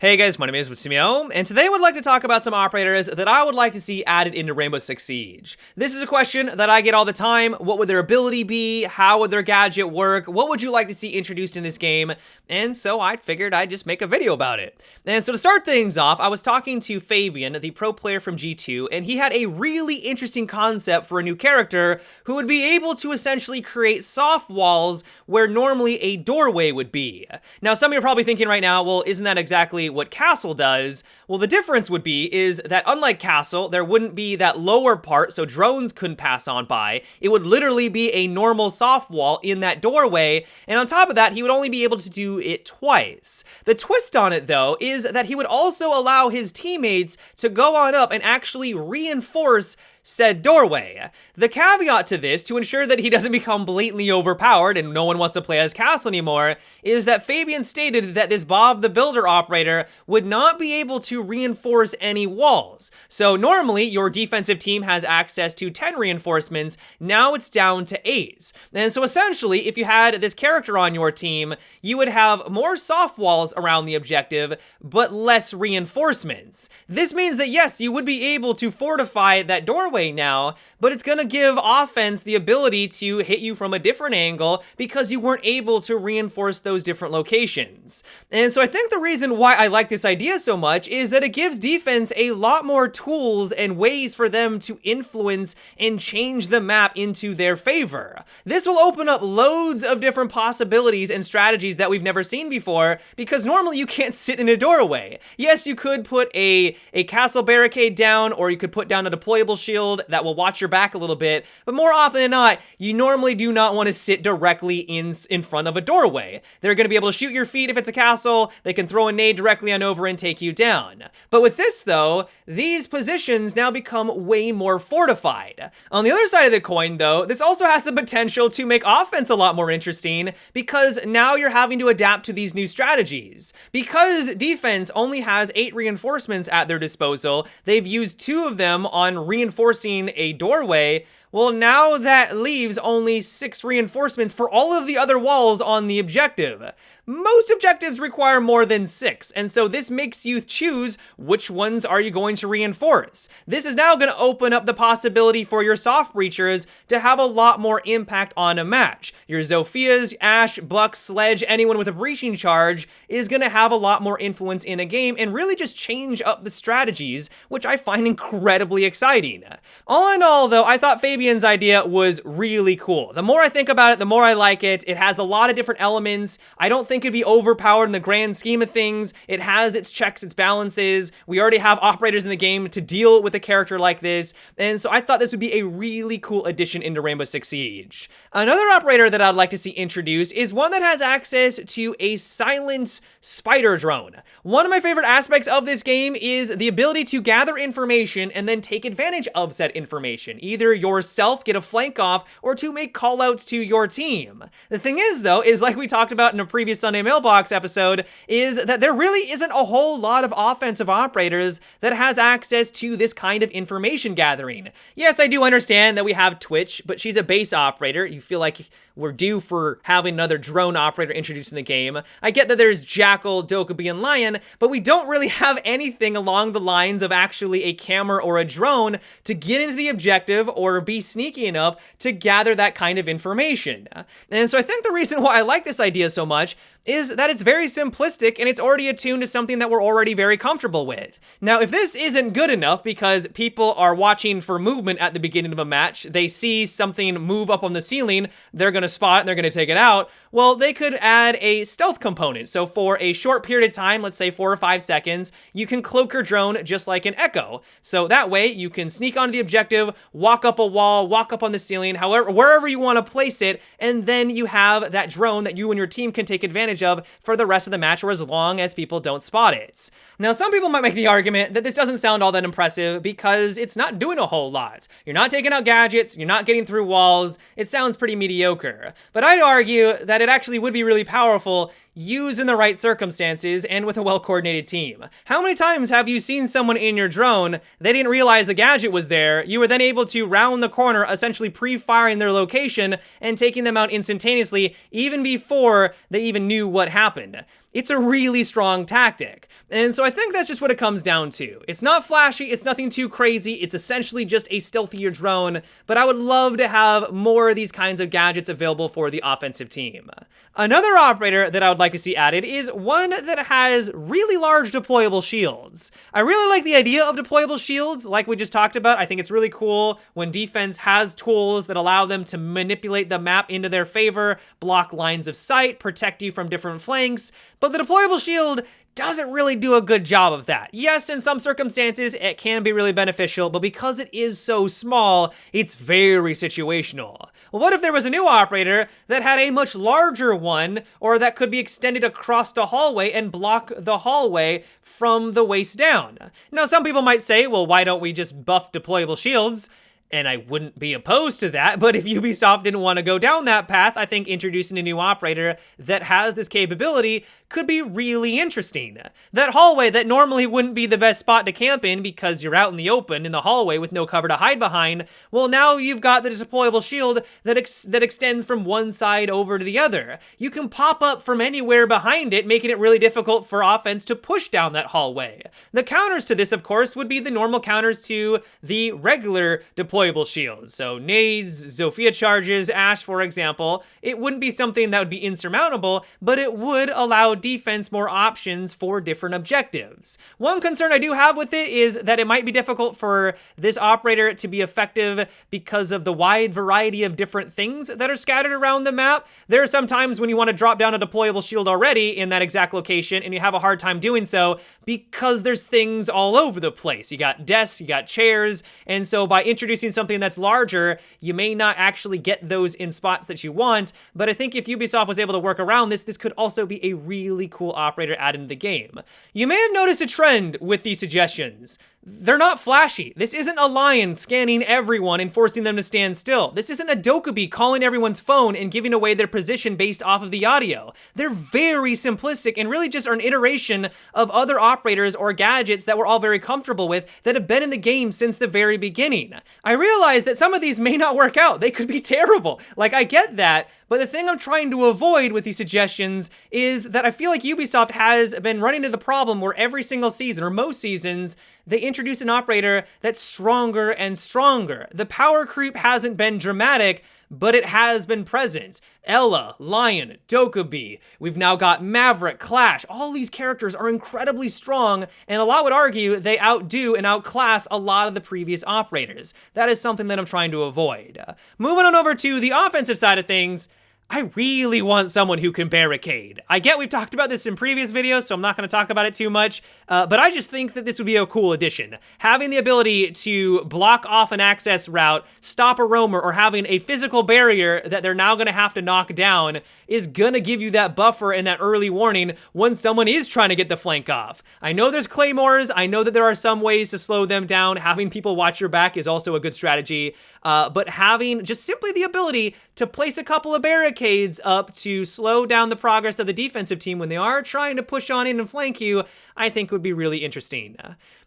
Hey guys, my name is Simeo, and today I would like to talk about some operators that I would like to see added into Rainbow Six Siege. This is a question that I get all the time. What would their ability be? How would their gadget work? What would you like to see introduced in this game? And so I figured I'd just make a video about it. And so to start things off, I was talking to Fabian, the pro player from G2, and he had a really interesting concept for a new character who would be able to essentially create soft walls where normally a doorway would be. Now, some of you are probably thinking right now, well, isn't that exactly what Castle does? Well, the difference would be is that unlike Castle, there wouldn't be that lower part so drones couldn't pass on by. It would literally be a normal soft wall in that doorway, and on top of that, he would only be able to do it twice. The twist on it, though, is that he would also allow his teammates to go on up and actually reinforce said doorway. The caveat to this, to ensure that he doesn't become blatantly overpowered and no one wants to play as Castle anymore, is that Fabian stated that this Bob the Builder operator would not be able to reinforce any walls. So normally your defensive team has access to 10 reinforcements, now it's down to 8. And so essentially, if you had this character on your team, you would have more soft walls around the objective, but less reinforcements. This means that yes, you would be able to fortify that doorway now, but it's gonna give offense the ability to hit you from a different angle because you weren't able to reinforce those different locations. And so I think the reason why I like this idea so much is that it gives defense a lot more tools and ways for them to influence and change the map into their favor. This will open up loads of different possibilities and strategies that we've never seen before, because normally you can't sit in a doorway. Yes, you could put a castle barricade down, or you could put down a deployable shield that will watch your back a little bit, but more often than not, you normally do not want to sit directly in front of a doorway. They're going to be able to shoot your feet if it's a castle, they can throw a nade directly on over and take you down. But with this though, these positions now become way more fortified. On the other side of the coin though, this also has the potential to make offense a lot more interesting, because now you're having to adapt to these new strategies. Because defense only has 8 reinforcements at their disposal, they've used 2 of them on reinforcing a doorway. Well, now that leaves only 6 reinforcements for all of the other walls on the objective. Most objectives require more than 6, and so this makes you choose which ones are you going to reinforce. This is now going to open up the possibility for your soft breachers to have a lot more impact on a match. Your Zophias, Ashe, Buck, Sledge, anyone with a breaching charge is going to have a lot more influence in a game and really just change up the strategies, which I find incredibly exciting. All in all, though, I thought Fabian's idea was really cool. The more I think about it, the more I like it. It has a lot of different elements. I don't think it'd be overpowered in the grand scheme of things. It has its checks, its balances. We already have operators in the game to deal with a character like this, and so I thought this would be a really cool addition into Rainbow Six Siege. Another operator that I'd like to see introduced is one that has access to a silent spider drone. One of my favorite aspects of this game is the ability to gather information and then take advantage of said information, either yourself get a flank off or to make callouts to your team. The thing is though, is like we talked about in a previous Sunday Mailbox episode, is that there really isn't a whole lot of offensive operators that has access to this kind of information gathering. Yes, I do understand that we have Twitch, but she's a base operator. You feel like we're due for having another drone operator introduced in the game. I get that there's Jackal, Dokkaebi, and Lion, but we don't really have anything along the lines of actually a camera or a drone to get into the objective or be sneaky enough to gather that kind of information. And so I think the reason why I like this idea so much is that it's very simplistic and it's already attuned to something that we're already very comfortable with. Now, if this isn't good enough because people are watching for movement at the beginning of a match, they see something move up on the ceiling, they're going to spot it and they're going to take it out, well, they could add a stealth component. So for a short period of time, let's say 4 or 5 seconds, you can cloak your drone just like an Echo. So that way you can sneak onto the objective, walk up a wall, walk up on the ceiling, however, wherever you want to place it, and then you have that drone that you and your team can take advantage of for the rest of the match, or as long as people don't spot it. Now, some people might make the argument that this doesn't sound all that impressive because it's not doing a whole lot. You're not taking out gadgets, you're not getting through walls, it sounds pretty mediocre. But I'd argue that it actually would be really powerful used in the right circumstances and with a well-coordinated team. How many times have you seen someone in your drone, they didn't realize the gadget was there, you were then able to round the corner, essentially pre-firing their location and taking them out instantaneously even before they even knew what happened? It's a really strong tactic. And so I think that's just what it comes down to. It's not flashy, it's nothing too crazy, it's essentially just a stealthier drone, but I would love to have more of these kinds of gadgets available for the offensive team. Another operator that I would like to see added is one that has really large deployable shields. I really like the idea of deployable shields, like we just talked about. I think it's really cool when defense has tools that allow them to manipulate the map into their favor, block lines of sight, protect you from different flanks, but the deployable shield doesn't really do a good job of that. Yes, in some circumstances, it can be really beneficial, but because it is so small, it's very situational. Well, what if there was a new operator that had a much larger one, or that could be extended across the hallway and block the hallway from the waist down? Now, some people might say, well, why don't we just buff deployable shields? And I wouldn't be opposed to that, but if Ubisoft didn't want to go down that path, I think introducing a new operator that has this capability could be really interesting. That hallway that normally wouldn't be the best spot to camp in because you're out in the open in the hallway with no cover to hide behind, well, now you've got the deployable shield that extends from one side over to the other. You can pop up from anywhere behind it, making it really difficult for offense to push down that hallway. The counters to this, of course, would be the normal counters to the regular deployable shields. So nades, Zofia charges, Ash, for example. It wouldn't be something that would be insurmountable, but it would allow defense more options for different objectives. One concern I do have with it is that it might be difficult for this operator to be effective because of the wide variety of different things that are scattered around the map. There are some times when you want to drop down a deployable shield already in that exact location and you have a hard time doing so because there's things all over the place. You got desks, you got chairs, and so by introducing something that's larger, you may not actually get those in spots that you want, but I think if Ubisoft was able to work around this, this could also be a really cool operator added into the game. You may have noticed a trend with these suggestions. They're not flashy. This isn't a lion scanning everyone and forcing them to stand still. This isn't a Dokkaebi calling everyone's phone and giving away their position based off of the audio. They're very simplistic and really just are an iteration of other operators or gadgets that we're all very comfortable with that have been in the game since the very beginning. I realize that some of these may not work out. They could be terrible. Like, I get that, but the thing I'm trying to avoid with these suggestions is that I feel like Ubisoft has been running into the problem where every single season, or most seasons, they introduce an operator that's stronger and stronger. The power creep hasn't been dramatic, but it has been present. Ella, Lion, Dokkaebi, we've now got Maverick, Clash. All these characters are incredibly strong, and a lot would argue they outdo and outclass a lot of the previous operators. That is something that I'm trying to avoid. Moving on over to the offensive side of things, I really want someone who can barricade. I get we've talked about this in previous videos, so I'm not going to talk about it too much, but I just think that this would be a cool addition. Having the ability to block off an access route, stop a roamer, or having a physical barrier that they're now going to have to knock down is going to give you that buffer and that early warning when someone is trying to get the flank off. I know there's claymores, I know that there are some ways to slow them down. Having people watch your back is also a good strategy, but having just simply the ability to place a couple of barricades up to slow down the progress of the defensive team when they are trying to push on in and flank you, I think would be really interesting.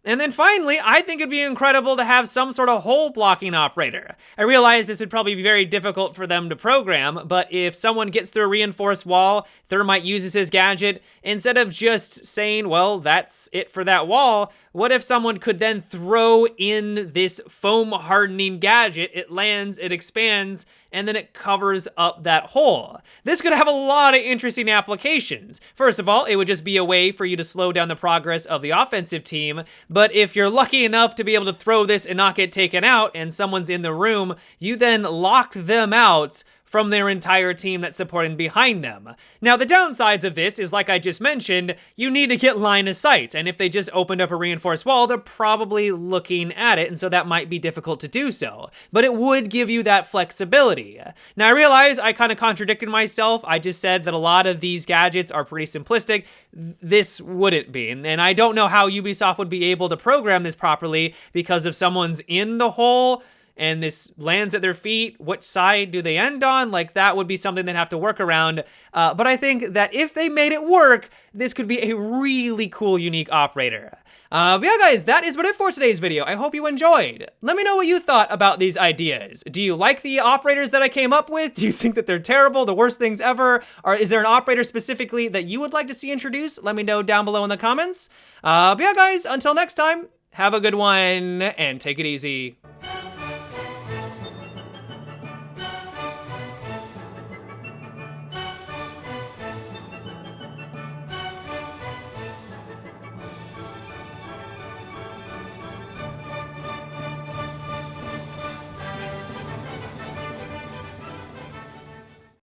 And then finally, I think it'd be incredible to have some sort of hole blocking operator. I realize this would probably be very difficult for them to program, but if someone gets through a reinforced wall, Thermite uses his gadget, instead of just saying, well, that's it for that wall, what if someone could then throw in this foam hardening gadget, it lands, it expands, and then it covers up that hole. This could have a lot of interesting applications. First of all, it would just be a way for you to slow down the progress of the offensive team, but if you're lucky enough to be able to throw this and not get taken out and someone's in the room, you then lock them out from their entire team that's supporting behind them. Now, the downsides of this is, like I just mentioned, you need to get line of sight, and if they just opened up a reinforced wall, they're probably looking at it, and so that might be difficult to do so. But it would give you that flexibility. Now, I realize I kind of contradicted myself. I just said that a lot of these gadgets are pretty simplistic. This wouldn't be, and I don't know how Ubisoft would be able to program this properly, because if someone's in the hole, and this lands at their feet, which side do they end on? Like, that would be something they'd have to work around. But I think that if they made it work, this could be a really cool, unique operator. But yeah, guys, that is about it for today's video. I hope you enjoyed. Let me know what you thought about these ideas. Do you like the operators that I came up with? Do you think that they're terrible, the worst things ever? Or is there an operator specifically that you would like to see introduced? Let me know down below in the comments. But yeah, guys, until next time, have a good one and take it easy.